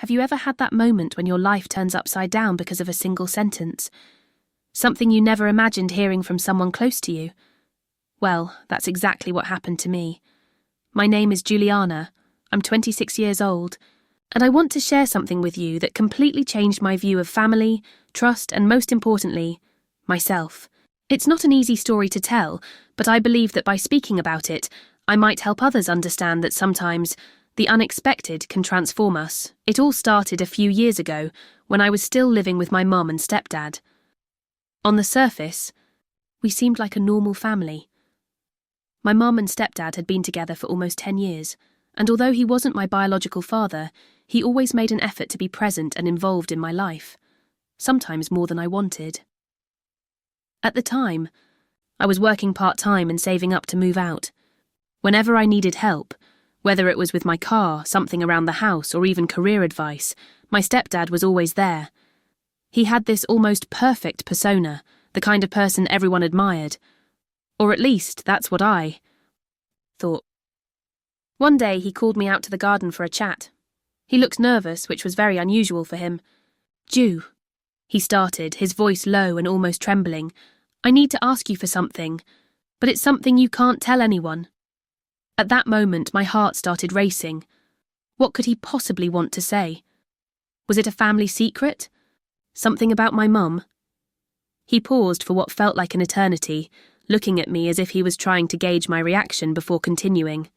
Have you ever had that moment when your life turns upside down because of a single sentence? Something you never imagined hearing from someone close to you? Well, that's exactly what happened to me. My name is Juliana. I'm 26 years old, and I want to share something with you that completely changed my view of family, trust, and most importantly, myself. It's not an easy story to tell, but I believe that by speaking about it, I might help others understand that sometimes the unexpected can transform us. It all started a few years ago when I was still living with my mum and stepdad. On the surface, we seemed like a normal family. My mum and stepdad had been together for almost 10 years, and although he wasn't my biological father, he always made an effort to be present and involved in my life, sometimes more than I wanted. At the time, I was working part-time and saving up to move out. Whenever I needed help, whether it was with my car, something around the house, or even career advice, my stepdad was always there. He had this almost perfect persona, the kind of person everyone admired. Or at least, that's what I thought. One day, he called me out to the garden for a chat. He looked nervous, which was very unusual for him. "Ju," he started, his voice low and almost trembling. "I need to ask you for something, but it's something you can't tell anyone." At that moment, my heart started racing. What could he possibly want to say? Was it a family secret? Something about my mum? He paused for what felt like an eternity, looking at me as if he was trying to gauge my reaction before continuing.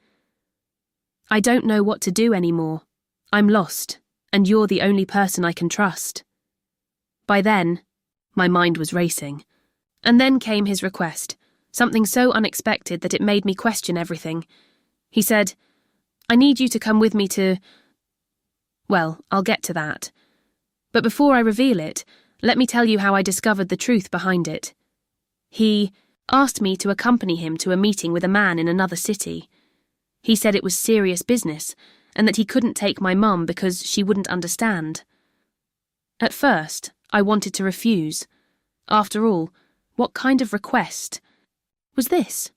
"I don't know what to do anymore. I'm lost, and you're the only person I can trust." By then, my mind was racing. And then came his request, something so unexpected that it made me question everything. He said, "I need you to come with me to..." Well, I'll get to that. But before I reveal it, let me tell you how I discovered the truth behind it. He asked me to accompany him to a meeting with a man in another city. He said it was serious business, and that he couldn't take my mum because she wouldn't understand. At first, I wanted to refuse. After all, what kind of request was this?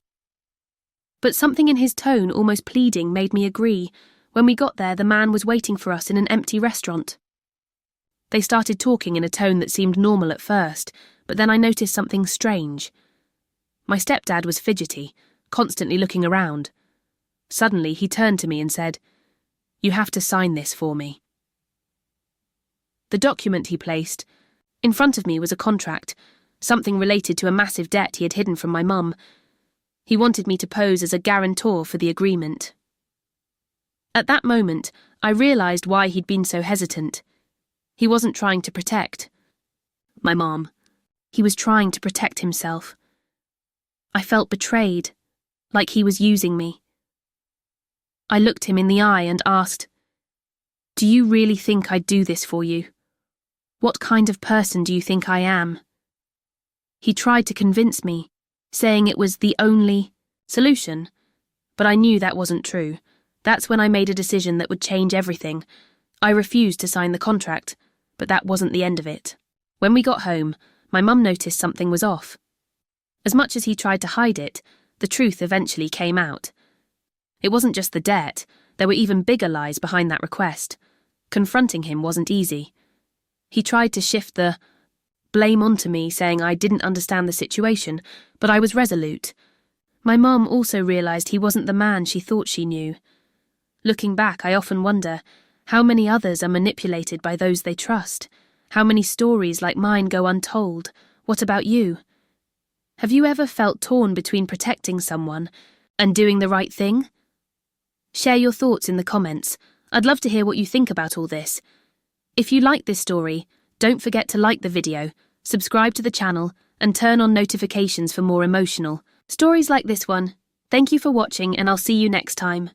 But something in his tone, almost pleading, made me agree. When we got there, the man was waiting for us in an empty restaurant. They started talking in a tone that seemed normal at first, but then I noticed something strange. My stepdad was fidgety, constantly looking around. Suddenly, he turned to me and said, "You have to sign this for me." The document he placed in front of me was a contract, something related to a massive debt he had hidden from my mum. He wanted me to pose as a guarantor for the agreement. At that moment, I realised why he'd been so hesitant. He wasn't trying to protect my mom. He was trying to protect himself. I felt betrayed, like he was using me. I looked him in the eye and asked, "Do you really think I'd do this for you? What kind of person do you think I am?" He tried to convince me, saying it was the only solution, but I knew that wasn't true. That's when I made a decision that would change everything. I refused to sign the contract, but that wasn't the end of it. When we got home, my mum noticed something was off. As much as he tried to hide it, the truth eventually came out. It wasn't just the debt, there were even bigger lies behind that request. Confronting him wasn't easy. He tried to shift the blame onto me, saying I didn't understand the situation, but I was resolute. My mum also realised he wasn't the man she thought she knew. Looking back, I often wonder how many others are manipulated by those they trust. How many stories like mine go untold? What about you? Have you ever felt torn between protecting someone and doing the right thing? Share your thoughts in the comments. I'd love to hear what you think about all this. If you like this story, don't forget to like the video, subscribe to the channel, and turn on notifications for more emotional stories like this one. Thank you for watching, and I'll see you next time.